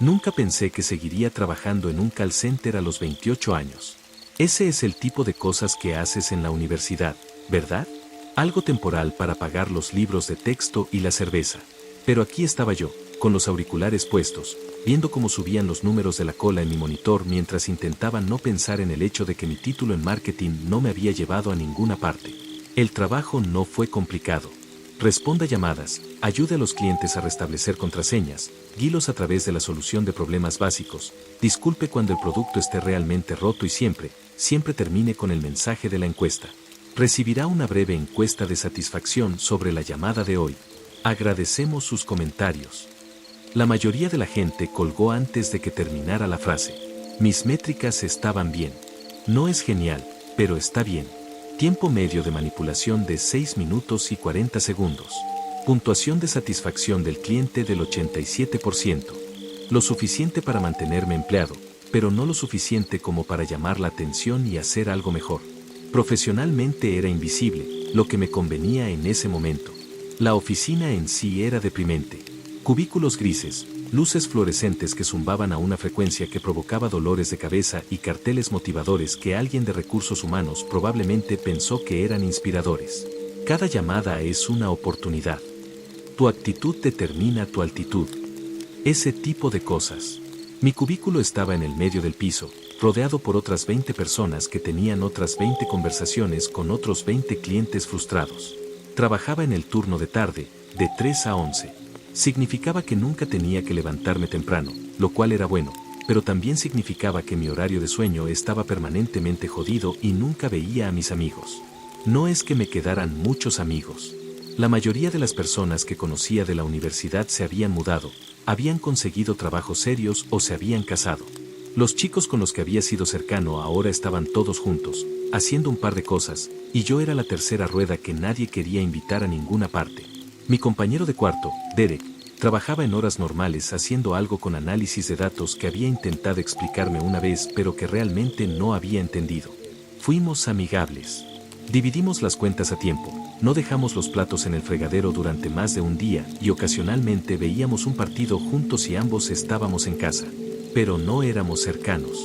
Nunca pensé que seguiría trabajando en un call center a los 28 años. Ese es el tipo de cosas que haces en la universidad, ¿verdad? Algo temporal para pagar los libros de texto y la cerveza. Pero aquí estaba yo, con los auriculares puestos, viendo cómo subían los números de la cola en mi monitor mientras intentaba no pensar en el hecho de que mi título en marketing no me había llevado a ninguna parte. El trabajo no fue complicado. Responda llamadas, ayude a los clientes a restablecer contraseñas, guíelos a través de la solución de problemas básicos, disculpe cuando el producto esté realmente roto y siempre termine con el mensaje de la encuesta. Recibirá una breve encuesta de satisfacción sobre la llamada de hoy. Agradecemos sus comentarios. La mayoría de la gente colgó antes de que terminara la frase. Mis métricas estaban bien. No es genial, pero está bien. Tiempo medio de manipulación de 6 minutos y 40 segundos. Puntuación de satisfacción del cliente del 87%. Lo suficiente para mantenerme empleado, pero no lo suficiente como para llamar la atención y hacer algo mejor. Profesionalmente era invisible, lo que me convenía en ese momento. La oficina en sí era deprimente. Cubículos grises, luces fluorescentes que zumbaban a una frecuencia que provocaba dolores de cabeza y carteles motivadores que alguien de recursos humanos probablemente pensó que eran inspiradores. Cada llamada es una oportunidad. Tu actitud determina tu altitud. Ese tipo de cosas. Mi cubículo estaba en el medio del piso, rodeado por otras 20 personas que tenían otras 20 conversaciones con otros 20 clientes frustrados. Trabajaba en el turno de tarde, de 3 a 11. Significaba que nunca tenía que levantarme temprano, lo cual era bueno, pero también significaba que mi horario de sueño estaba permanentemente jodido y nunca veía a mis amigos. No es que me quedaran muchos amigos. La mayoría de las personas que conocía de la universidad se habían mudado, habían conseguido trabajos serios o se habían casado. Los chicos con los que había sido cercano ahora estaban todos juntos, haciendo un par de cosas, y yo era la tercera rueda que nadie quería invitar a ninguna parte. Mi compañero de cuarto, Derek, trabajaba en horas normales haciendo algo con análisis de datos que había intentado explicarme una vez pero que realmente no había entendido. Fuimos amigables. Dividimos las cuentas a tiempo, no dejamos los platos en el fregadero durante más de un día y ocasionalmente veíamos un partido juntos y ambos estábamos en casa. Pero no éramos cercanos.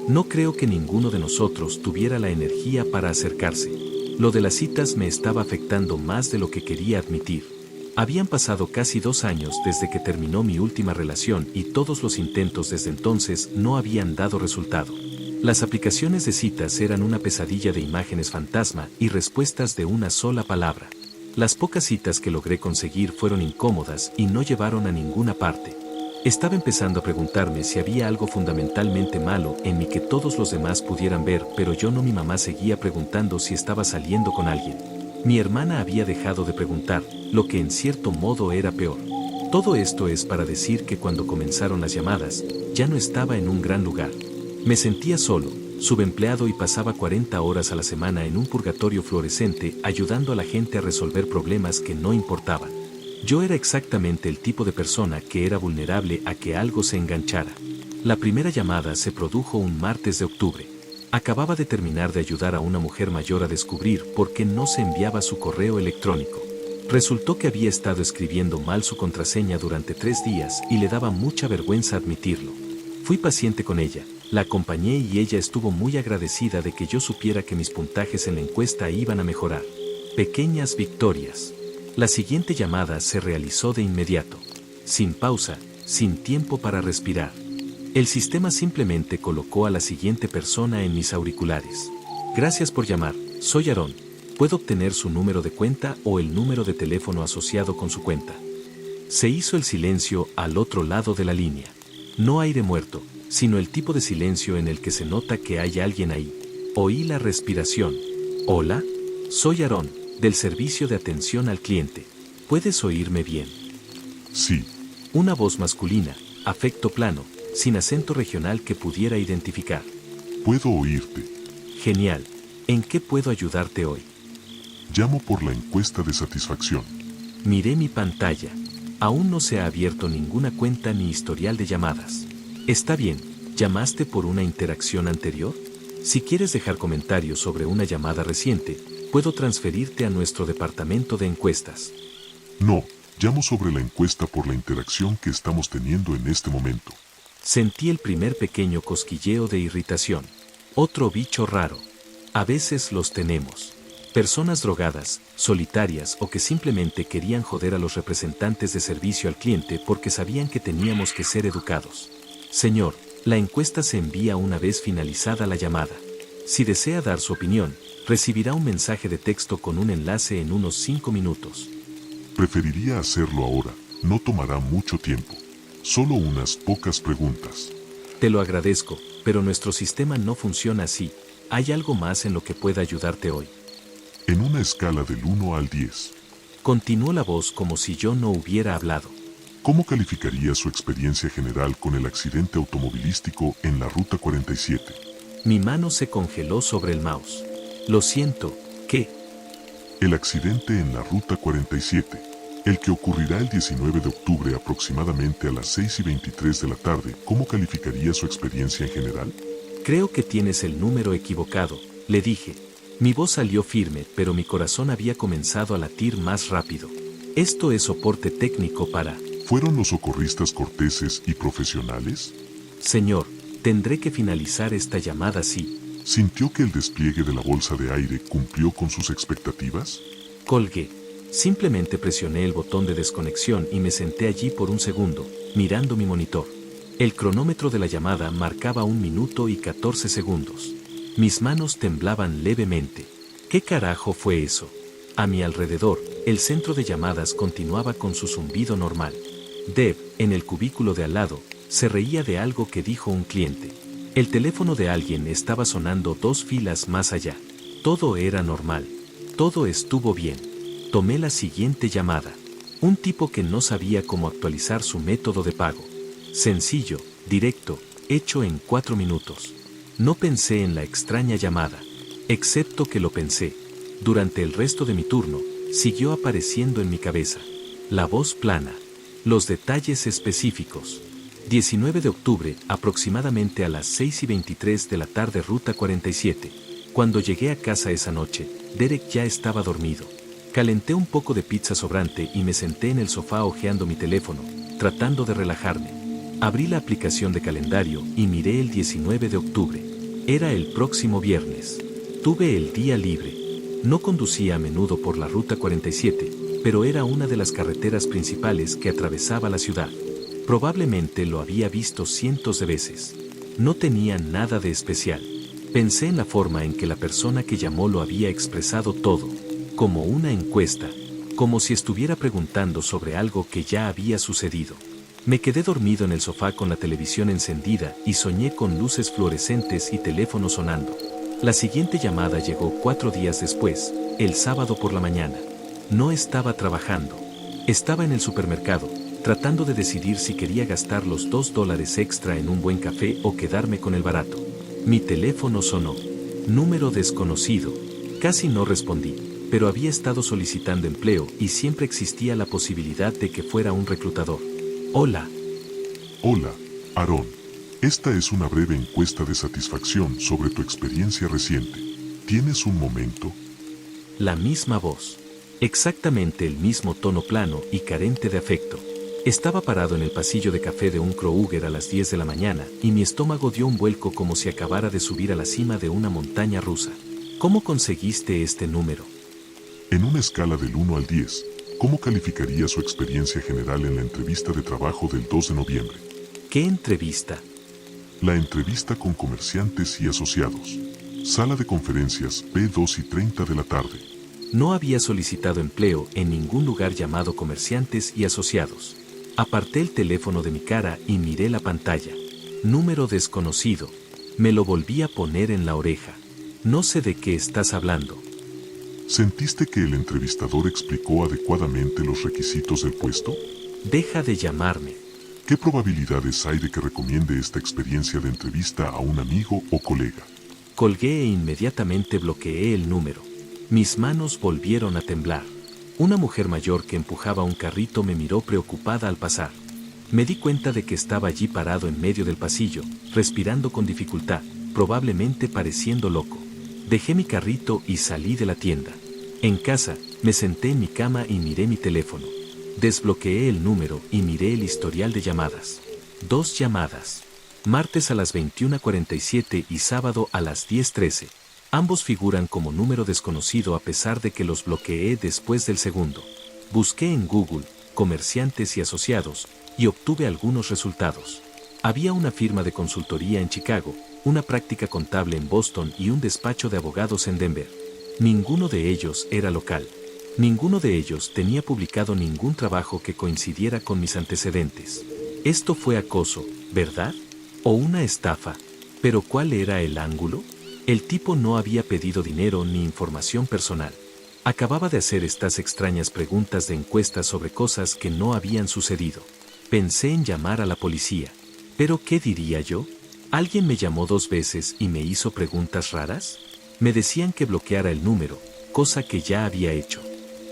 No creo que ninguno de nosotros tuviera la energía para acercarse. Lo de las citas me estaba afectando más de lo que quería admitir. Habían pasado casi 2 años desde que terminó mi última relación y todos los intentos desde entonces no habían dado resultado. Las aplicaciones de citas eran una pesadilla de imágenes fantasma y respuestas de una sola palabra. Las pocas citas que logré conseguir fueron incómodas y no llevaron a ninguna parte. Estaba empezando a preguntarme si había algo fundamentalmente malo en mí que todos los demás pudieran ver, pero yo no. Mi mamá seguía preguntando si estaba saliendo con alguien. Mi hermana había dejado de preguntar, lo que en cierto modo era peor. Todo esto es para decir que cuando comenzaron las llamadas, ya no estaba en un gran lugar. Me sentía solo, subempleado y pasaba 40 horas a la semana en un purgatorio fluorescente ayudando a la gente a resolver problemas que no importaban. Yo era exactamente el tipo de persona que era vulnerable a que algo se enganchara. La primera llamada se produjo un martes de octubre. Acababa de terminar de ayudar a una mujer mayor a descubrir por qué no se enviaba su correo electrónico. Resultó que había estado escribiendo mal su contraseña durante 3 días y le daba mucha vergüenza admitirlo. Fui paciente con ella, la acompañé y ella estuvo muy agradecida de que yo supiera que mis puntajes en la encuesta iban a mejorar. Pequeñas victorias. La siguiente llamada se realizó de inmediato. Sin pausa, sin tiempo para respirar. El sistema simplemente colocó a la siguiente persona en mis auriculares. Gracias por llamar, soy Aarón. ¿Puedo obtener su número de cuenta o el número de teléfono asociado con su cuenta? Se hizo el silencio al otro lado de la línea. No aire muerto, sino el tipo de silencio en el que se nota que hay alguien ahí. Oí la respiración. Hola, soy Aarón, del servicio de atención al cliente. ¿Puedes oírme bien? Sí. Una voz masculina, afecto plano, sin acento regional que pudiera identificar. Puedo oírte. Genial. ¿En qué puedo ayudarte hoy? Llamo por la encuesta de satisfacción. Miré mi pantalla. Aún no se ha abierto ninguna cuenta ni historial de llamadas. Está bien, ¿llamaste por una interacción anterior? Si quieres dejar comentarios sobre una llamada reciente, puedo transferirte a nuestro departamento de encuestas. No, llamo sobre la encuesta por la interacción que estamos teniendo en este momento. Sentí el primer pequeño cosquilleo de irritación. Otro bicho raro. A veces los tenemos. Personas drogadas, solitarias o que simplemente querían joder a los representantes de servicio al cliente porque sabían que teníamos que ser educados. Señor, la encuesta se envía una vez finalizada la llamada. Si desea dar su opinión, recibirá un mensaje de texto con un enlace en unos 5 minutos. Preferiría hacerlo ahora, no tomará mucho tiempo. Solo unas pocas preguntas. Te lo agradezco, pero nuestro sistema no funciona así. ¿Hay algo más en lo que pueda ayudarte hoy? En una escala del 1 al 10, Continuó la voz como si yo no hubiera hablado. ¿cómo calificaría su experiencia general con el accidente automovilístico en la Ruta 47? Mi mano se congeló sobre el mouse. Lo siento, ¿qué? El accidente en la Ruta 47, el que ocurrirá el 19 de octubre aproximadamente a las 6:23 de la tarde, ¿cómo calificaría su experiencia en general? Creo que tienes el número equivocado, le dije. Mi voz salió firme, pero mi corazón había comenzado a latir más rápido. Esto es soporte técnico para... ¿Fueron los socorristas corteses y profesionales? Señor, tendré que finalizar esta llamada así. ¿Sintió que el despliegue de la bolsa de aire cumplió con sus expectativas? Colgué. Simplemente presioné el botón de desconexión y me senté allí por un segundo, mirando mi monitor. El cronómetro de la llamada marcaba 1 minuto y 14 segundos. Mis manos temblaban levemente. ¿Qué carajo fue eso? A mi alrededor, el centro de llamadas continuaba con su zumbido normal. Deb, en el cubículo de al lado, se reía de algo que dijo un cliente. El teléfono de alguien estaba sonando 2 filas más allá. Todo era normal. Todo estuvo bien. Tomé la siguiente llamada. Un tipo que no sabía cómo actualizar su método de pago. Sencillo, directo, hecho en 4 minutos. No pensé en la extraña llamada. Excepto que lo pensé. Durante el resto de mi turno, siguió apareciendo en mi cabeza. La voz plana. Los detalles específicos. 19 de octubre, aproximadamente a las 6:23 de la tarde, Ruta 47. Cuando llegué a casa esa noche, Derek ya estaba dormido. Calenté un poco de pizza sobrante y me senté en el sofá hojeando mi teléfono, tratando de relajarme. Abrí la aplicación de calendario y miré el 19 de octubre. Era el próximo viernes. Tuve el día libre. No conducía a menudo por la Ruta 47, pero era una de las carreteras principales que atravesaba la ciudad. Probablemente lo había visto cientos de veces. No tenía nada de especial. Pensé en la forma en que la persona que llamó lo había expresado todo, como una encuesta, como si estuviera preguntando sobre algo que ya había sucedido. Me quedé dormido en el sofá con la televisión encendida y soñé con luces fluorescentes y teléfono sonando. La siguiente llamada llegó 4 días después, el sábado por la mañana. No estaba trabajando. Estaba en el supermercado, tratando de decidir si quería gastar los $2 extra en un buen café o quedarme con el barato. Mi teléfono sonó. Número desconocido. Casi no respondí, pero había estado solicitando empleo y siempre existía la posibilidad de que fuera un reclutador. Hola. Hola, Aarón. Esta es una breve encuesta de satisfacción sobre tu experiencia reciente. ¿Tienes un momento? La misma voz. Exactamente el mismo tono plano y carente de afecto. Estaba parado en el pasillo de café de un Kroger a las 10 de la mañana y mi estómago dio un vuelco como si acabara de subir a la cima de una montaña rusa. ¿Cómo conseguiste este número? En una escala del 1 al 10, ¿cómo calificaría su experiencia general en la entrevista de trabajo del 2 de noviembre? ¿Qué entrevista? La entrevista con comerciantes y asociados. Sala de conferencias P2:30 de la tarde. No había solicitado empleo en ningún lugar llamado comerciantes y asociados. Aparté el teléfono de mi cara y miré la pantalla. Número desconocido. Me lo volví a poner en la oreja. No sé de qué estás hablando. ¿Sentiste que el entrevistador explicó adecuadamente los requisitos del puesto? Deja de llamarme. ¿Qué probabilidades hay de que recomiende esta experiencia de entrevista a un amigo o colega? Colgué e inmediatamente bloqueé el número. Mis manos volvieron a temblar. Una mujer mayor que empujaba un carrito me miró preocupada al pasar. Me di cuenta de que estaba allí parado en medio del pasillo, respirando con dificultad, probablemente pareciendo loco. Dejé mi carrito y salí de la tienda. En casa, me senté en mi cama y miré mi teléfono. Desbloqueé el número y miré el historial de llamadas. 2 llamadas. martes a las 21:47 y sábado a las 10:13. Ambos figuran como número desconocido a pesar de que los bloqueé después del segundo. Busqué en Google, comerciantes y asociados, y obtuve algunos resultados. Había una firma de consultoría en Chicago, una práctica contable en Boston y un despacho de abogados en Denver. Ninguno de ellos era local. Ninguno de ellos tenía publicado ningún trabajo que coincidiera con mis antecedentes. Esto fue acoso, ¿verdad? ¿O una estafa? ¿Pero cuál era el ángulo? El tipo no había pedido dinero ni información personal. Acababa de hacer estas extrañas preguntas de encuestas sobre cosas que no habían sucedido. Pensé en llamar a la policía. ¿Pero qué diría yo? ¿Alguien me llamó 2 veces y me hizo preguntas raras? Me decían que bloqueara el número, cosa que ya había hecho.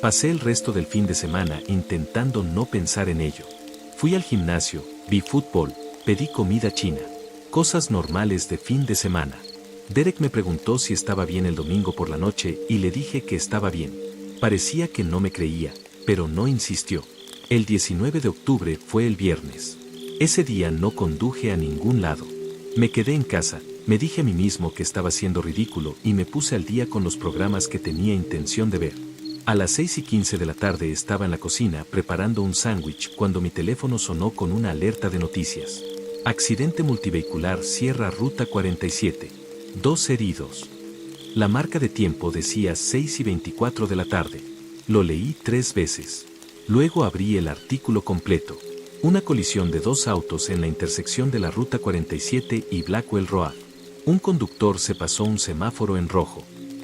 Pasé el resto del fin de semana intentando no pensar en ello. Fui al gimnasio, vi fútbol, pedí comida china. Cosas normales de fin de semana. Derek me preguntó si estaba bien el domingo por la noche y le dije que estaba bien. Parecía que no me creía, pero no insistió. El 19 de octubre fue el viernes. Ese día no conduje a ningún lado. Me quedé en casa, me dije a mí mismo que estaba siendo ridículo y me puse al día con los programas que tenía intención de ver. A las 6:15 de la tarde estaba en la cocina preparando un sándwich cuando mi teléfono sonó con una alerta de noticias. Accidente multivehicular cierra Ruta 47. 2 heridos. La marca de tiempo decía 6:24 de la tarde. Lo leí 3 veces. Luego abrí el artículo completo. Una colisión de 2 autos en la intersección de la Ruta 47 y Blackwell Road. Un conductor se pasó un semáforo en rojo.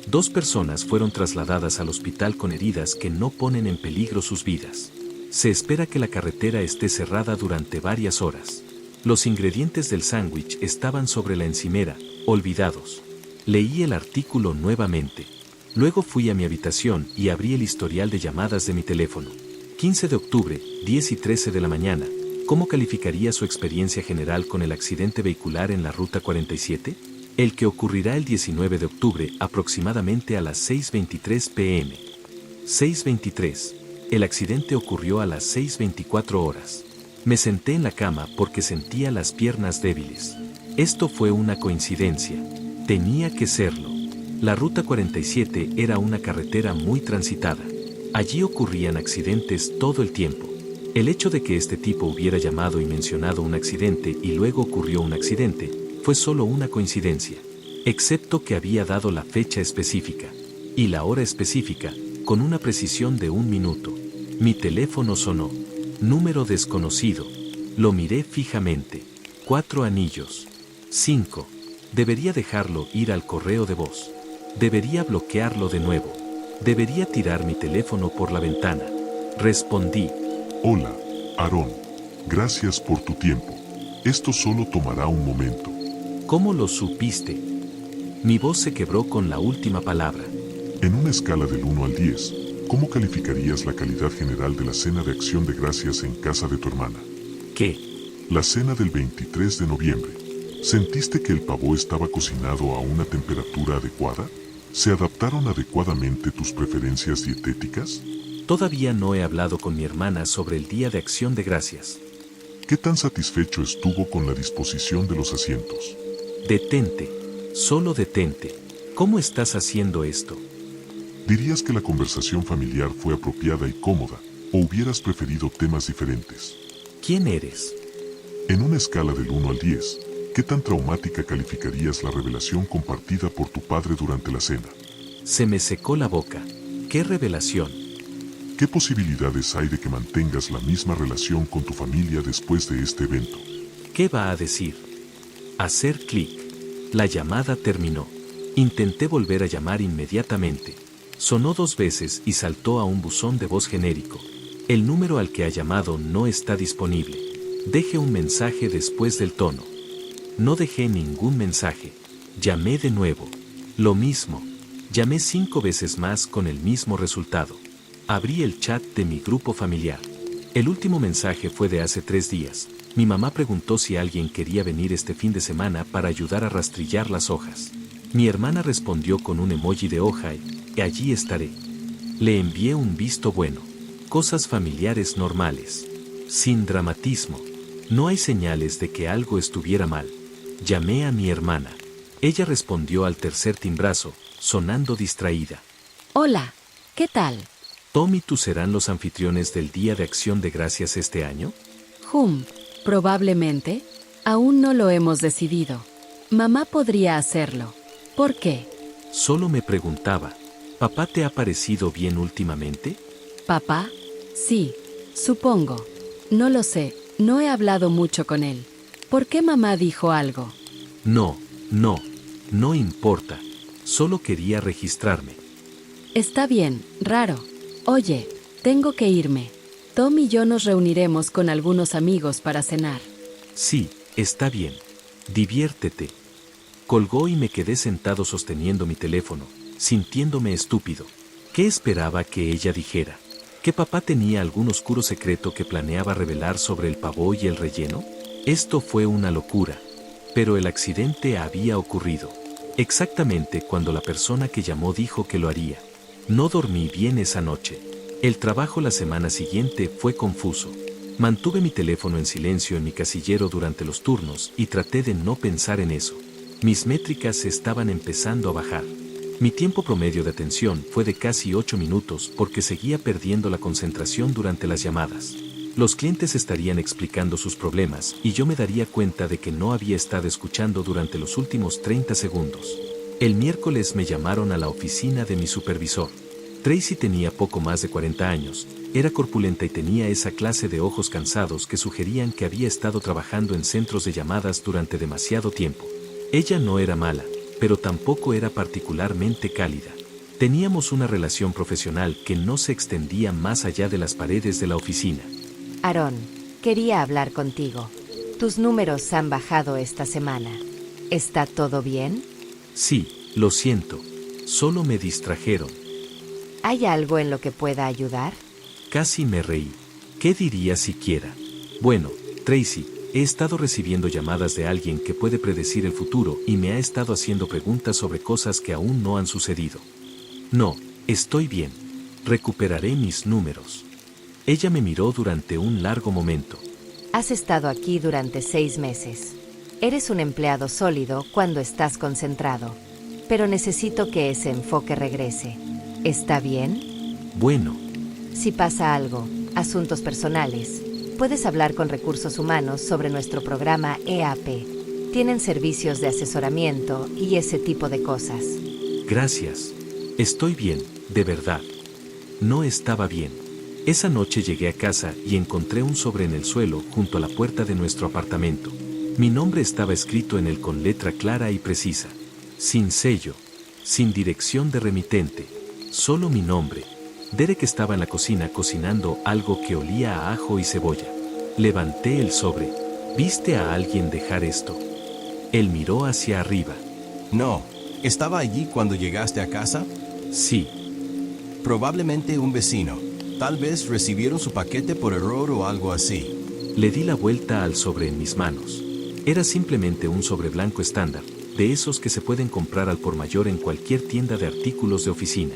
2 personas fueron trasladadas al hospital con heridas que no ponen en peligro sus vidas. Se espera que la carretera esté cerrada durante varias horas. Los ingredientes del sándwich estaban sobre la encimera, olvidados. Leí el artículo nuevamente. Luego fui a mi habitación y abrí el historial de llamadas de mi teléfono. 15 de octubre, 10:13 de la mañana. ¿Cómo calificaría su experiencia general con el accidente vehicular en la Ruta 47? El que ocurrirá el 19 de octubre aproximadamente a las 6:23 p.m. 6:23. El accidente ocurrió a las 6:24 horas. Me senté en la cama porque sentía las piernas débiles. Esto fue una coincidencia. Tenía que serlo. La Ruta 47 era una carretera muy transitada. Allí ocurrían accidentes todo el tiempo. El hecho de que este tipo hubiera llamado y mencionado un accidente y luego ocurrió un accidente, fue solo una coincidencia. Excepto que había dado la fecha específica. Y la hora específica, con una precisión de 1 minuto. Mi teléfono sonó. Número desconocido. Lo miré fijamente. 4 anillos. 5. Debería dejarlo ir al correo de voz. Debería bloquearlo de nuevo. Debería tirar mi teléfono por la ventana. Respondí. Hola, Aarón. Gracias por tu tiempo. Esto solo tomará un momento. ¿Cómo lo supiste? Mi voz se quebró con la última palabra. En una escala del 1 al 10, ¿cómo calificarías la calidad general de la cena de Acción de Gracias en casa de tu hermana? ¿Qué? La cena del 23 de noviembre. ¿Sentiste que el pavo estaba cocinado a una temperatura adecuada? ¿Se adaptaron adecuadamente tus preferencias dietéticas? Todavía no he hablado con mi hermana sobre el Día de Acción de Gracias. ¿Qué tan satisfecho estuvo con la disposición de los asientos? Detente. Solo detente. ¿Cómo estás haciendo esto? ¿Dirías que la conversación familiar fue apropiada y cómoda, o hubieras preferido temas diferentes? ¿Quién eres? En una escala del 1 al 10, ¿qué tan traumática calificarías la revelación compartida por tu padre durante la cena? Se me secó la boca. ¡Qué revelación! ¿Qué posibilidades hay de que mantengas la misma relación con tu familia después de este evento? ¿Qué va a decir? Hacer clic. La llamada terminó. Intenté volver a llamar inmediatamente. Sonó 2 veces y saltó a un buzón de voz genérico. El número al que ha llamado no está disponible. Deje un mensaje después del tono. No dejé ningún mensaje. Llamé de nuevo. Lo mismo. Llamé 5 veces más con el mismo resultado. Abrí el chat de mi grupo familiar. El último mensaje fue de hace 3 días. Mi mamá preguntó si alguien quería venir este fin de semana para ayudar a rastrillar las hojas. Mi hermana respondió con un emoji de hoja y allí estaré. Le envié un visto bueno. Cosas familiares normales. Sin dramatismo. No hay señales de que algo estuviera mal. Llamé a mi hermana. Ella respondió al tercer timbrazo, sonando distraída. Hola, ¿qué tal? ¿Tom y tú serán los anfitriones del Día de Acción de Gracias este año? Probablemente. Aún no lo hemos decidido. Mamá podría hacerlo. ¿Por qué? Solo me preguntaba, ¿papá te ha parecido bien últimamente? ¿Papá? Sí, supongo. No lo sé, no he hablado mucho con él. ¿Por qué mamá dijo algo? No importa. Solo quería registrarme. Está bien, raro. Oye, tengo que irme. Tom y yo nos reuniremos con algunos amigos para cenar. Sí, está bien. Diviértete. Colgó y me quedé sentado sosteniendo mi teléfono, sintiéndome estúpido. ¿Qué esperaba que ella dijera? ¿Que papá tenía algún oscuro secreto que planeaba revelar sobre el pavó y el relleno? Esto fue una locura. Pero el accidente había ocurrido. Exactamente cuando la persona que llamó dijo que lo haría. No dormí bien esa noche. El trabajo la semana siguiente fue confuso. Mantuve mi teléfono en silencio en mi casillero durante los turnos y traté de no pensar en eso. Mis métricas estaban empezando a bajar. Mi tiempo promedio de atención fue de casi 8 minutos porque seguía perdiendo la concentración durante las llamadas. Los clientes estarían explicando sus problemas y yo me daría cuenta de que no había estado escuchando durante los últimos 30 segundos. El miércoles me llamaron a la oficina de mi supervisor. Tracy tenía poco más de 40 años, era corpulenta y tenía esa clase de ojos cansados que sugerían que había estado trabajando en centros de llamadas durante demasiado tiempo. Ella no era mala, pero tampoco era particularmente cálida. Teníamos una relación profesional que no se extendía más allá de las paredes de la oficina. Aarón, quería hablar contigo. Tus números han bajado esta semana. ¿Está todo bien? Sí, lo siento. Solo me distrajeron. ¿Hay algo en lo que pueda ayudar? Casi me reí. ¿Qué diría siquiera? Bueno, Tracy, he estado recibiendo llamadas de alguien que puede predecir el futuro y me ha estado haciendo preguntas sobre cosas que aún no han sucedido. No, estoy bien. Recuperaré mis números. Ella me miró durante un largo momento. Has estado aquí durante 6 meses. Eres un empleado sólido cuando estás concentrado. Pero necesito que ese enfoque regrese. ¿Está bien? Bueno. Si pasa algo, asuntos personales, puedes hablar con Recursos Humanos sobre nuestro programa EAP. Tienen servicios de asesoramiento y ese tipo de cosas. Gracias. Estoy bien, de verdad. No estaba bien. Esa noche llegué a casa y encontré un sobre en el suelo junto a la puerta de nuestro apartamento. Mi nombre estaba escrito en él con letra clara y precisa. Sin sello. Sin dirección de remitente. Solo mi nombre. Derek estaba en la cocina cocinando algo que olía a ajo y cebolla. Levanté el sobre. ¿Viste a alguien dejar esto? Él miró hacia arriba. No. ¿Estaba allí cuando llegaste a casa? Sí. Probablemente un vecino. Tal vez recibieron su paquete por error o algo así. Le di la vuelta al sobre en mis manos. Era simplemente un sobre blanco estándar, de esos que se pueden comprar al por mayor en cualquier tienda de artículos de oficina.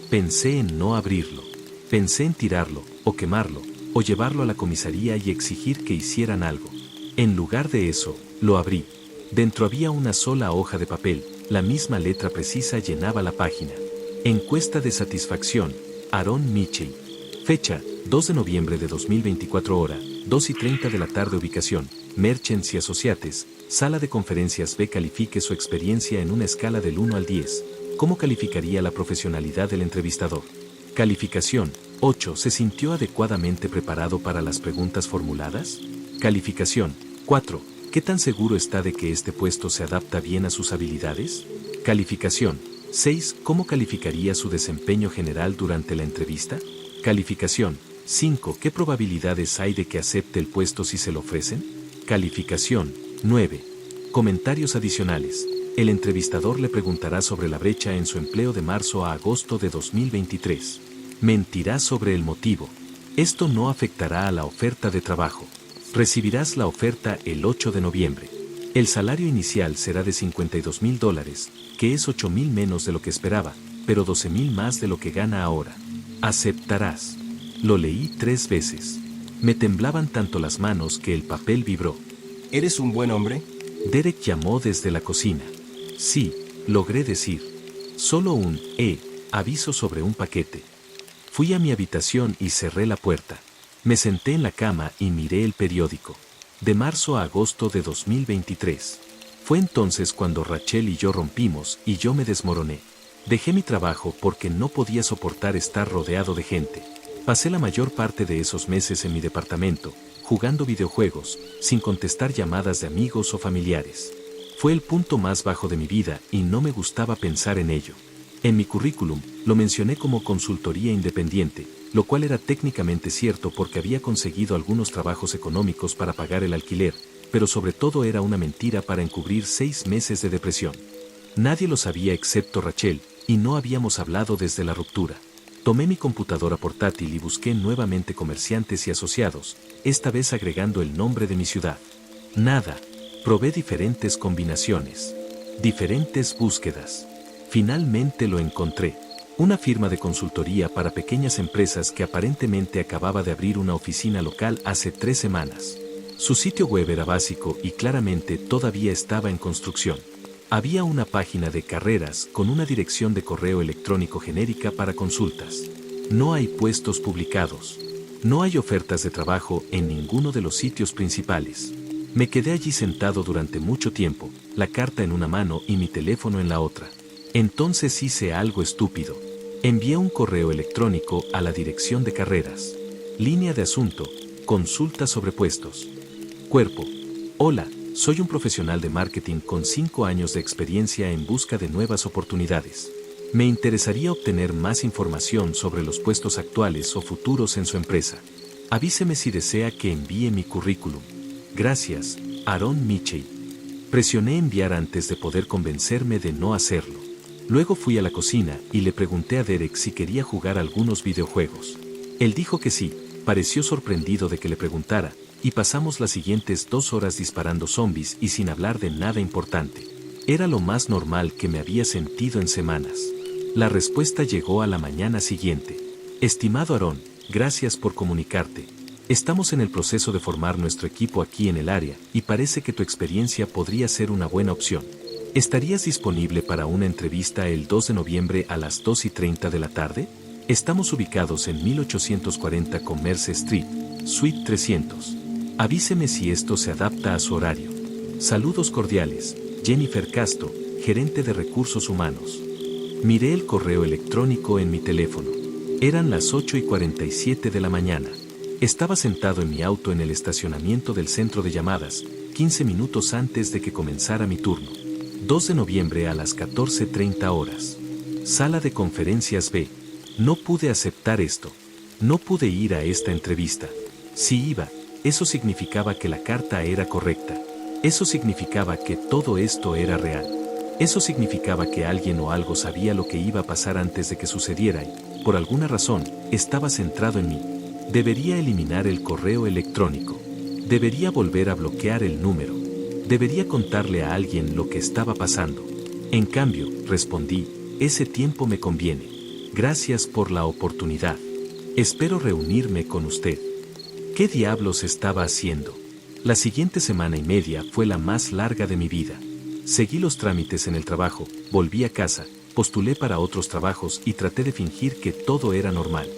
Pensé en no abrirlo. Pensé en tirarlo, o quemarlo, o llevarlo a la comisaría y exigir que hicieran algo. En lugar de eso, lo abrí. Dentro había una sola hoja de papel, la misma letra precisa llenaba la página. Encuesta de satisfacción, Aaron Mitchell. Fecha, 2 de noviembre de 2024 hora, 2:30 de la tarde ubicación, Merchants y Associates, sala de conferencias B. Califique su experiencia en una escala del 1 al 10. ¿Cómo calificaría la profesionalidad del entrevistador? Calificación, 8. ¿Se sintió adecuadamente preparado para las preguntas formuladas? Calificación, 4. ¿Qué tan seguro está de que este puesto se adapta bien a sus habilidades? Calificación, 6. ¿Cómo calificaría su desempeño general durante la entrevista? Calificación, 5. ¿Qué probabilidades hay de que acepte el puesto si se lo ofrecen? Calificación, 9. Comentarios adicionales. El entrevistador le preguntará sobre la brecha en su empleo de marzo a agosto de 2023. Mentirá sobre el motivo. Esto no afectará a la oferta de trabajo. Recibirás la oferta el 8 de noviembre. El salario inicial será de $52,000, que es $8,000 menos de lo que esperaba, pero $12,000 más de lo que gana ahora. Aceptarás. Lo leí 3 veces. Me temblaban tanto las manos que el papel vibró. ¿Eres un buen hombre? Derek llamó desde la cocina. Sí, logré decir. Solo un aviso sobre un paquete. Fui a mi habitación y cerré la puerta. Me senté en la cama y miré el periódico. De marzo a agosto de 2023. Fue entonces cuando Rachel y yo rompimos y yo me desmoroné. Dejé mi trabajo porque no podía soportar estar rodeado de gente. Pasé la mayor parte de esos meses en mi departamento, jugando videojuegos, sin contestar llamadas de amigos o familiares. Fue el punto más bajo de mi vida y no me gustaba pensar en ello. En mi currículum, lo mencioné como consultoría independiente, lo cual era técnicamente cierto porque había conseguido algunos trabajos económicos para pagar el alquiler, pero sobre todo era una mentira para encubrir 6 meses de depresión. Nadie lo sabía excepto Rachel, y no habíamos hablado desde la ruptura. Tomé mi computadora portátil y busqué nuevamente comerciantes y asociados, esta vez agregando el nombre de mi ciudad. Nada. Probé diferentes combinaciones. Diferentes búsquedas. Finalmente lo encontré. Una firma de consultoría para pequeñas empresas que aparentemente acababa de abrir una oficina local hace 3 semanas. Su sitio web era básico y claramente todavía estaba en construcción. Había una página de carreras con una dirección de correo electrónico genérica para consultas. No hay puestos publicados. No hay ofertas de trabajo en ninguno de los sitios principales. Me quedé allí sentado durante mucho tiempo, la carta en una mano y mi teléfono en la otra. Entonces hice algo estúpido. Envié un correo electrónico a la dirección de carreras. Línea de asunto, consulta sobre puestos. Cuerpo. Hola, soy un profesional de marketing con 5 años de experiencia en busca de nuevas oportunidades. Me interesaría obtener más información sobre los puestos actuales o futuros en su empresa. Avíseme si desea que envíe mi currículum. Gracias, Aaron Mitchell. Presioné enviar antes de poder convencerme de no hacerlo. Luego fui a la cocina y le pregunté a Derek si quería jugar algunos videojuegos. Él dijo que sí, pareció sorprendido de que le preguntara, y pasamos las siguientes 2 horas disparando zombies y sin hablar de nada importante. Era lo más normal que me había sentido en semanas. La respuesta llegó a la mañana siguiente. Estimado Aaron, gracias por comunicarte. Estamos en el proceso de formar nuestro equipo aquí en el área y parece que tu experiencia podría ser una buena opción. ¿Estarías disponible para una entrevista el 2 de noviembre a las 2:30 de la tarde? Estamos ubicados en 1840 Commerce Street, Suite 300. Avíseme si esto se adapta a su horario. Saludos cordiales, Jennifer Casto, gerente de recursos humanos. Miré el correo electrónico en mi teléfono. Eran las 8:47 de la mañana. Estaba sentado en mi auto en el estacionamiento del centro de llamadas, 15 minutos antes de que comenzara mi turno. 2 de noviembre a las 14:30 horas. Sala de conferencias B. No pude aceptar esto. No pude ir a esta entrevista. Si iba, eso significaba que la carta era correcta. Eso significaba que todo esto era real. Eso significaba que alguien o algo sabía lo que iba a pasar antes de que sucediera y, por alguna razón, estaba centrado en mí. Debería eliminar el correo electrónico. Debería volver a bloquear el número. Debería contarle a alguien lo que estaba pasando. En cambio, respondí, ese tiempo me conviene. Gracias por la oportunidad. Espero reunirme con usted. ¿Qué diablos estaba haciendo? La siguiente semana y media fue la más larga de mi vida. Seguí los trámites en el trabajo, volví a casa, postulé para otros trabajos y traté de fingir que todo era normal.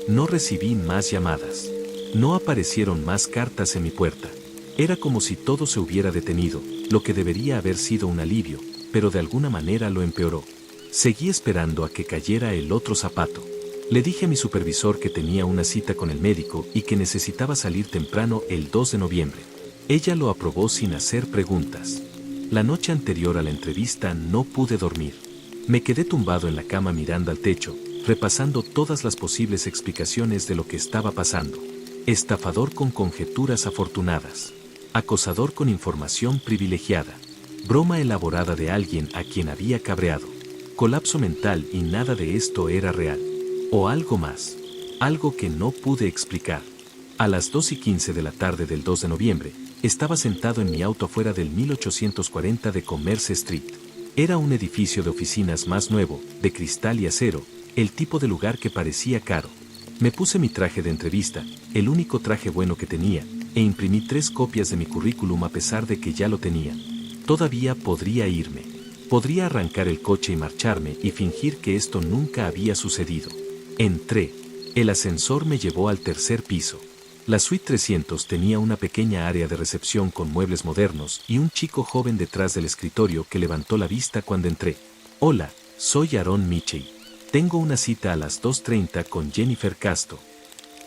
No recibí más llamadas. No aparecieron más cartas en mi puerta. Era como si todo se hubiera detenido, lo que debería haber sido un alivio, pero de alguna manera lo empeoró. Seguí esperando a que cayera el otro zapato. Le dije a mi supervisor que tenía una cita con el médico y que necesitaba salir temprano el 2 de noviembre. Ella lo aprobó sin hacer preguntas. La noche anterior a la entrevista no pude dormir. Me quedé tumbado en la cama mirando al techo, repasando todas las posibles explicaciones de lo que estaba pasando. Estafador con conjeturas afortunadas. Acosador con información privilegiada. Broma elaborada de alguien a quien había cabreado. Colapso mental y nada de esto era real. O algo más. Algo que no pude explicar. A las 2:15 de la tarde del 2 de noviembre, estaba sentado en mi auto afuera del 1840 de Commerce Street. Era un edificio de oficinas más nuevo, de cristal y acero, el tipo de lugar que parecía caro. Me puse mi traje de entrevista, el único traje bueno que tenía, e imprimí 3 copias de mi currículum a pesar de que ya lo tenía. Todavía podría irme. Podría arrancar el coche y marcharme y fingir que esto nunca había sucedido. Entré. El ascensor me llevó al tercer piso. La suite 300 tenía una pequeña área de recepción con muebles modernos y un chico joven detrás del escritorio que levantó la vista cuando entré. Hola, soy Aaron Michey. Tengo una cita a las 2:30 con Jennifer Casto.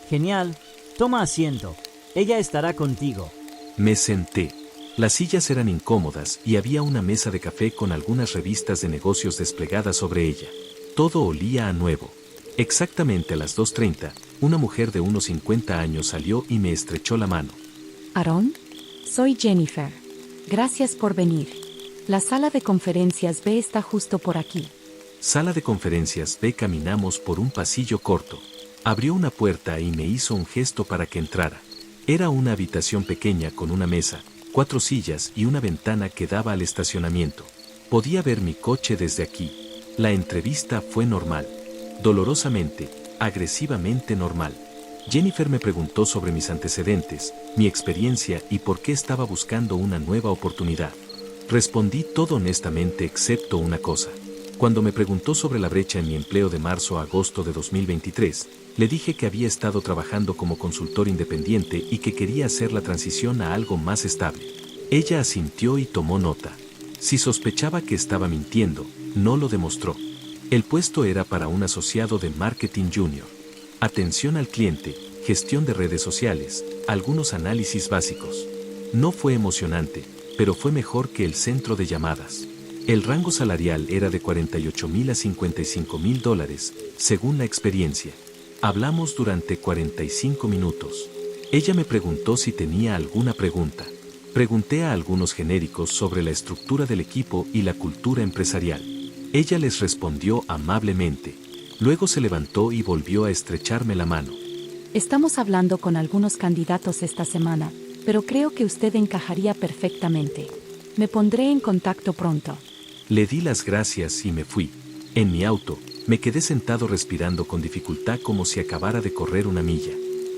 Genial. Toma asiento. Ella estará contigo. Me senté. Las sillas eran incómodas y había una mesa de café con algunas revistas de negocios desplegadas sobre ella. Todo olía a nuevo. Exactamente a las 2:30, una mujer de unos 50 años salió y me estrechó la mano. Aaron, soy Jennifer. Gracias por venir. La sala de conferencias B está justo por aquí. Sala de conferencias B. Caminamos por un pasillo corto. Abrió una puerta y me hizo un gesto para que entrara. Era una habitación pequeña con una mesa, 4 sillas y una ventana que daba al estacionamiento. Podía ver mi coche desde aquí. La entrevista fue normal. Dolorosamente, agresivamente normal. Jennifer me preguntó sobre mis antecedentes, mi experiencia y por qué estaba buscando una nueva oportunidad. Respondí todo honestamente excepto una cosa. Cuando me preguntó sobre la brecha en mi empleo de marzo a agosto de 2023, le dije que había estado trabajando como consultor independiente y que quería hacer la transición a algo más estable. Ella asintió y tomó nota. Si sospechaba que estaba mintiendo, no lo demostró. El puesto era para un asociado de marketing junior. Atención al cliente, gestión de redes sociales, algunos análisis básicos. No fue emocionante, pero fue mejor que el centro de llamadas. El rango salarial era de $48,000 a $55,000, según la experiencia. Hablamos durante 45 minutos. Ella me preguntó si tenía alguna pregunta. Pregunté a algunos genéricos sobre la estructura del equipo y la cultura empresarial. Ella les respondió amablemente. Luego se levantó y volvió a estrecharme la mano. Estamos hablando con algunos candidatos esta semana, pero creo que usted encajaría perfectamente. Me pondré en contacto pronto. Le di las gracias y me fui. En mi auto, me quedé sentado respirando con dificultad como si acabara de correr una milla.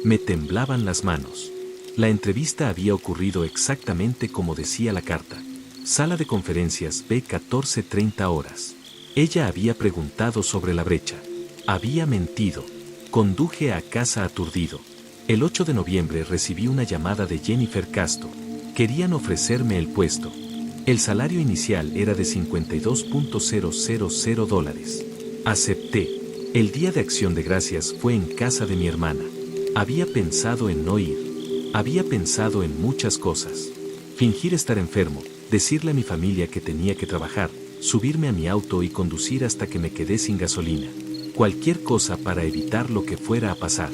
Me temblaban las manos. La entrevista había ocurrido exactamente como decía la carta. Sala de conferencias B. 14:30 horas. Ella había preguntado sobre la brecha. Había mentido. Conduje a casa aturdido. El 8 de noviembre recibí una llamada de Jennifer Casto. Querían ofrecerme el puesto. El salario inicial era de $52,000. Acepté. El día de Acción de Gracias fue en casa de mi hermana. Había pensado en no ir. Había pensado en muchas cosas. Fingir estar enfermo, decirle a mi familia que tenía que trabajar, subirme a mi auto y conducir hasta que me quedé sin gasolina. Cualquier cosa para evitar lo que fuera a pasar.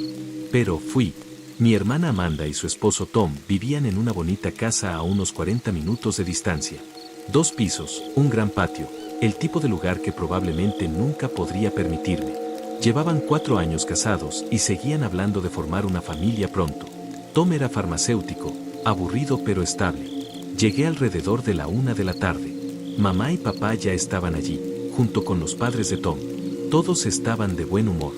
Pero fui. Mi hermana Amanda y su esposo Tom vivían en una bonita casa a unos 40 minutos de distancia. 2 pisos, un gran patio, el tipo de lugar que probablemente nunca podría permitirme. Llevaban 4 años casados y seguían hablando de formar una familia pronto. Tom era farmacéutico, aburrido pero estable. Llegué alrededor de la 1 de la tarde. Mamá y papá ya estaban allí, junto con los padres de Tom. Todos estaban de buen humor.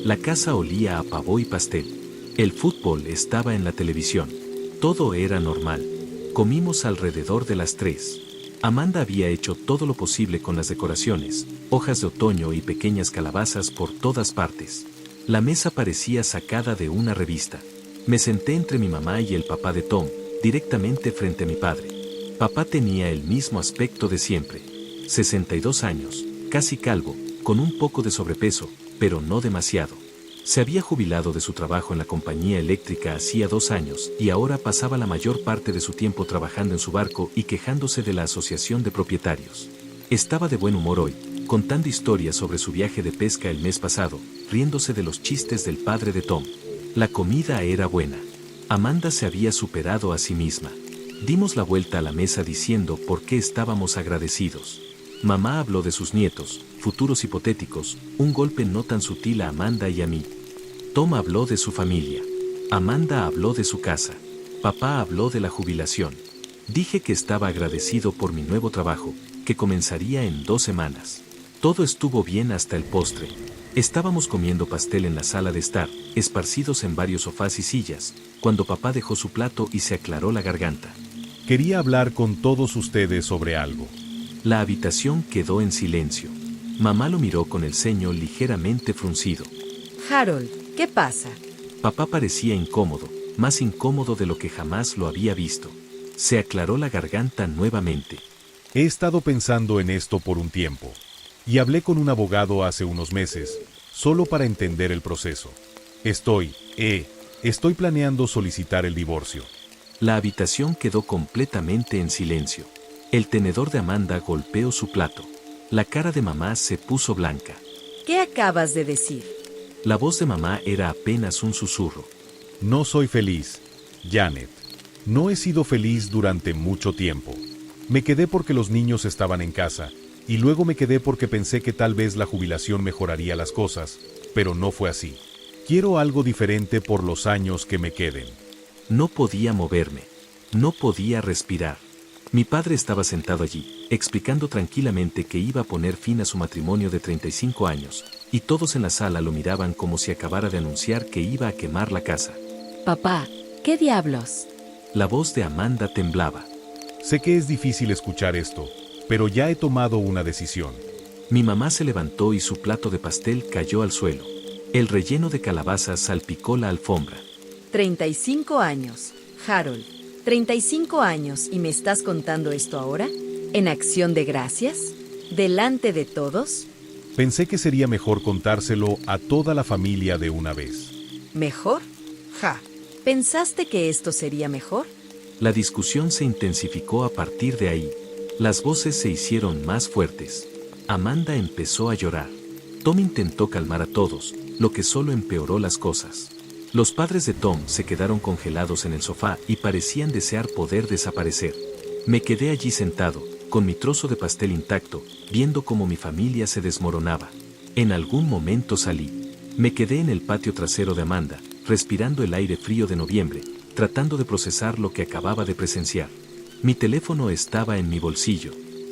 La casa olía a pavó y pastel. El fútbol estaba en la televisión. Todo era normal. Comimos alrededor de las 3. Amanda había hecho todo lo posible con las decoraciones, hojas de otoño y pequeñas calabazas por todas partes. La mesa parecía sacada de una revista. Me senté entre mi mamá y el papá de Tom, directamente frente a mi padre. Papá tenía el mismo aspecto de siempre. 62 años, casi calvo, con un poco de sobrepeso, pero no demasiado. Se había jubilado de su trabajo en la compañía eléctrica hacía 2 años y ahora pasaba la mayor parte de su tiempo trabajando en su barco y quejándose de la asociación de propietarios. Estaba de buen humor hoy, contando historias sobre su viaje de pesca el mes pasado, riéndose de los chistes del padre de Tom. La comida era buena. Amanda se había superado a sí misma. Dimos la vuelta a la mesa diciendo por qué estábamos agradecidos. Mamá habló de sus nietos, futuros hipotéticos, un golpe no tan sutil a Amanda y a mí. Tom habló de su familia. Amanda habló de su casa. Papá habló de la jubilación. Dije que estaba agradecido por mi nuevo trabajo, que comenzaría en 2 semanas. Todo estuvo bien hasta el postre. Estábamos comiendo pastel en la sala de estar, esparcidos en varios sofás y sillas, cuando papá dejó su plato y se aclaró la garganta. Quería hablar con todos ustedes sobre algo. La habitación quedó en silencio. Mamá lo miró con el ceño ligeramente fruncido. Harold, ¿qué pasa? Papá parecía incómodo, más incómodo de lo que jamás lo había visto. Se aclaró la garganta nuevamente. He estado pensando en esto por un tiempo, y hablé con un abogado hace unos meses, solo para entender el proceso. Estoy planeando solicitar el divorcio. La habitación quedó completamente en silencio. El tenedor de Amanda golpeó su plato. La cara de mamá se puso blanca. ¿Qué acabas de decir? La voz de mamá era apenas un susurro. No soy feliz, Janet. No he sido feliz durante mucho tiempo. Me quedé porque los niños estaban en casa, y luego me quedé porque pensé que tal vez la jubilación mejoraría las cosas, pero no fue así. Quiero algo diferente por los años que me queden. No podía moverme. No podía respirar. Mi padre estaba sentado allí, explicando tranquilamente que iba a poner fin a su matrimonio de 35 años, y todos en la sala lo miraban como si acabara de anunciar que iba a quemar la casa. Papá, ¿qué diablos? La voz de Amanda temblaba. Sé que es difícil escuchar esto, pero ya he tomado una decisión. Mi mamá se levantó y su plato de pastel cayó al suelo. El relleno de calabazas salpicó la alfombra. 35 años, Harold. 35 años y me estás contando esto ahora? ¿En acción de gracias? ¿Delante de todos? Pensé que sería mejor contárselo a toda la familia de una vez. ¿Mejor? Ja. ¿Pensaste que esto sería mejor? La discusión se intensificó a partir de ahí. Las voces se hicieron más fuertes. Amanda empezó a llorar. Tom intentó calmar a todos, lo que solo empeoró las cosas. Los padres de Tom se quedaron congelados en el sofá y parecían desear poder desaparecer. Me quedé allí sentado, con mi trozo de pastel intacto, viendo cómo mi familia se desmoronaba. En algún momento salí. Me quedé en el patio trasero de Amanda, respirando el aire frío de noviembre, tratando de procesar lo que acababa de presenciar. Mi teléfono estaba en mi bolsillo.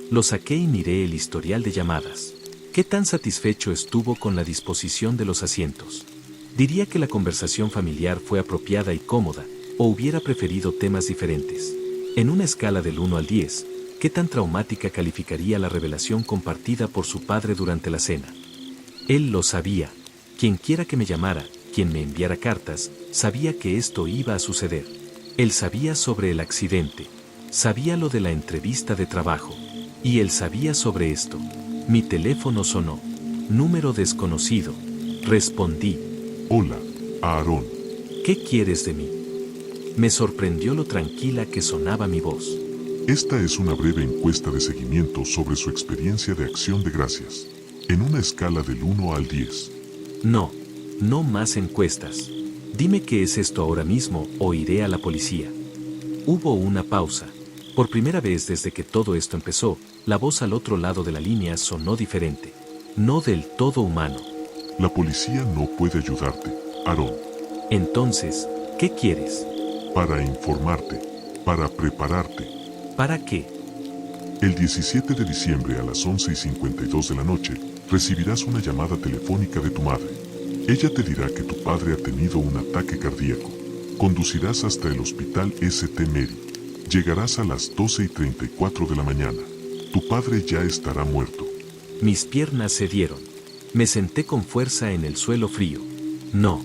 Lo saqué y miré el historial de llamadas. ¿Qué tan satisfecho estuvo con la disposición de los asientos? Diría que la conversación familiar fue apropiada y cómoda, o hubiera preferido temas diferentes. En una escala del 1 al 10, ¿qué tan traumática calificaría la revelación compartida por su padre durante la cena? Él lo sabía. Quien quiera que me llamara, quien me enviara cartas, sabía que esto iba a suceder. Él sabía sobre el accidente. Sabía lo de la entrevista de trabajo. Y él sabía sobre esto. Mi teléfono sonó. Número desconocido. Respondí. Hola, Aarón. ¿Qué quieres de mí? Me sorprendió lo tranquila que sonaba mi voz. Esta es una breve encuesta de seguimiento sobre su experiencia de acción de gracias. En una escala del 1 al 10. No más encuestas. Dime qué es esto ahora mismo o iré a la policía. Hubo una pausa. Por primera vez desde que todo esto empezó, la voz al otro lado de la línea sonó diferente. No del todo humano. La policía no puede ayudarte, Aarón. Entonces, ¿qué quieres? Para informarte, para prepararte. ¿Para qué? El 17 de diciembre a las 11:52 de la noche, recibirás una llamada telefónica de tu madre. Ella te dirá que tu padre ha tenido un ataque cardíaco. Conducirás hasta el hospital St. Mary. Llegarás a las 12:34 de la mañana. Tu padre ya estará muerto. Mis piernas cedieron. Me senté con fuerza en el suelo frío. No.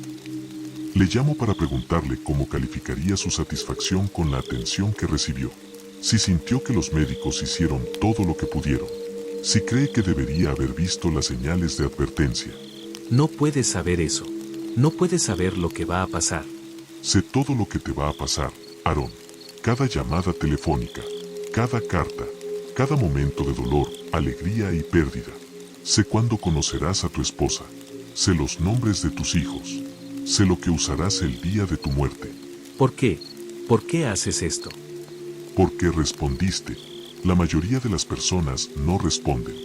Le llamo para preguntarle cómo calificaría su satisfacción con la atención que recibió. Si sintió que los médicos hicieron todo lo que pudieron. Si cree que debería haber visto las señales de advertencia. No puedes saber eso. No puedes saber lo que va a pasar. Sé todo lo que te va a pasar, Aarón. Cada llamada telefónica, cada carta, cada momento de dolor, alegría y pérdida. Sé cuándo conocerás a tu esposa. Sé los nombres de tus hijos. Sé lo que usarás el día de tu muerte. ¿Por qué? ¿Por qué haces esto? Porque respondiste. La mayoría de las personas no responden.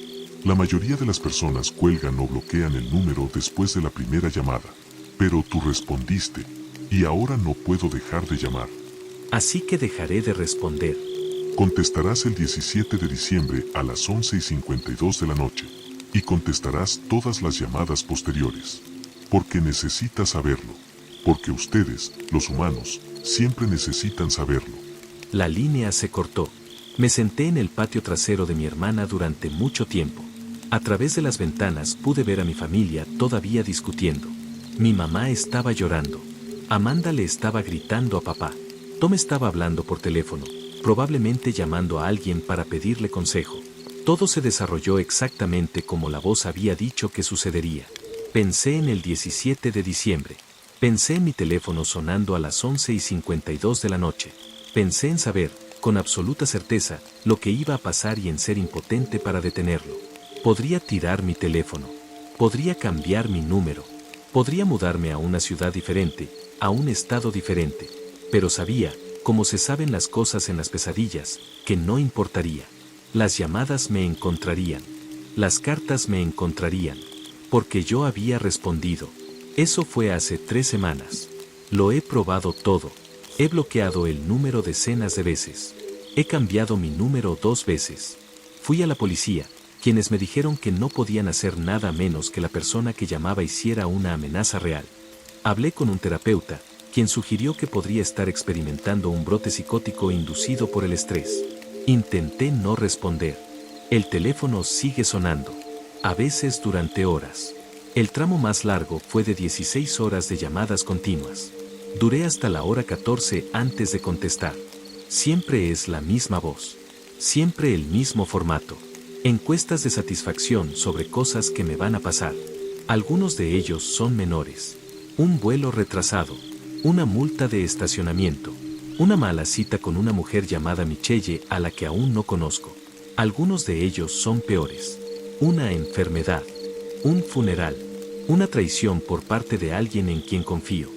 La mayoría de las personas cuelgan o bloquean el número después de la primera llamada. Pero tú respondiste. Y ahora no puedo dejar de llamar. Así que dejaré de responder. Contestarás el 17 de diciembre a las 11:52 de la noche. Y contestarás todas las llamadas posteriores. Porque necesitas saberlo. Porque ustedes, los humanos, siempre necesitan saberlo. La línea se cortó. Me senté en el patio trasero de mi hermana durante mucho tiempo. A través de las ventanas pude ver a mi familia todavía discutiendo. Mi mamá estaba llorando. Amanda le estaba gritando a papá. Tom estaba hablando por teléfono, probablemente llamando a alguien para pedirle consejo. Todo se desarrolló exactamente como la voz había dicho que sucedería. Pensé en el 17 de diciembre. Pensé en mi teléfono sonando a las 11:52 de la noche. Pensé en saber, con absoluta certeza, lo que iba a pasar y en ser impotente para detenerlo. Podría tirar mi teléfono. Podría cambiar mi número. Podría mudarme a una ciudad diferente, a un estado diferente. Pero sabía, como se saben las cosas en las pesadillas, que no importaría. Las llamadas me encontrarían. Las cartas me encontrarían. Porque yo había respondido. Eso fue hace 3 semanas. Lo he probado todo. He bloqueado el número decenas de veces. He cambiado mi número 2 veces. Fui a la policía, quienes me dijeron que no podían hacer nada menos que la persona que llamaba hiciera una amenaza real. Hablé con un terapeuta, quien sugirió que podría estar experimentando un brote psicótico inducido por el estrés. Intenté no responder. El teléfono sigue sonando. A veces durante horas. El tramo más largo fue de 16 horas de llamadas continuas. Duré hasta la hora 14 antes de contestar. Siempre es la misma voz. Siempre el mismo formato. Encuestas de satisfacción sobre cosas que me van a pasar. Algunos de ellos son menores. Un vuelo retrasado. Una multa de estacionamiento. Una mala cita con una mujer llamada Michelle a la que aún no conozco. Algunos de ellos son peores. Una enfermedad. Un funeral. Una traición por parte de alguien en quien confío.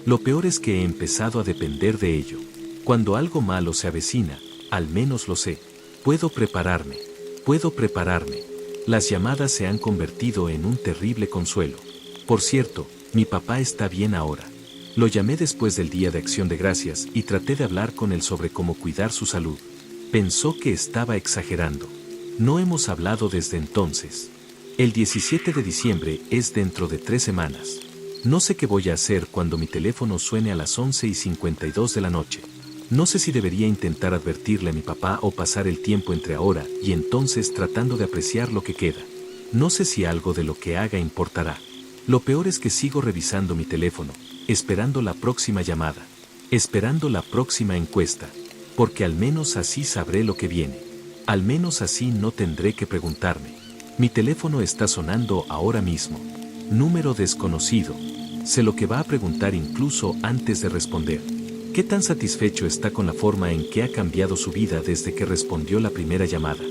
Lo peor es que he empezado a depender de ello. Cuando algo malo se avecina, al menos lo sé. Puedo prepararme. Puedo prepararme. Las llamadas se han convertido en un terrible consuelo. Por cierto, mi papá está bien ahora. Lo llamé después del Día de Acción de Gracias y traté de hablar con él sobre cómo cuidar su salud. Pensó que estaba exagerando. No hemos hablado desde entonces. El 17 de diciembre es dentro de 3 semanas. No sé qué voy a hacer cuando mi teléfono suene a las 11:52 de la noche. No sé si debería intentar advertirle a mi papá o pasar el tiempo entre ahora y entonces tratando de apreciar lo que queda. No sé si algo de lo que haga importará. Lo peor es que sigo revisando mi teléfono, esperando la próxima llamada, esperando la próxima encuesta, porque al menos así sabré lo que viene. Al menos así no tendré que preguntarme. Mi teléfono está sonando ahora mismo. Número desconocido. Sé lo que va a preguntar incluso antes de responder. ¿Qué tan satisfecho está con la forma en que ha cambiado su vida desde que respondió la primera llamada?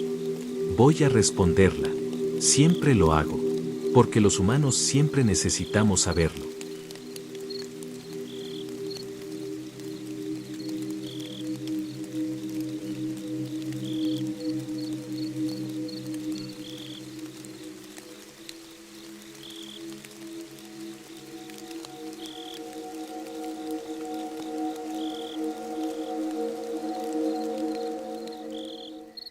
Voy a responderla. Siempre lo hago. Porque los humanos siempre necesitamos saberlo.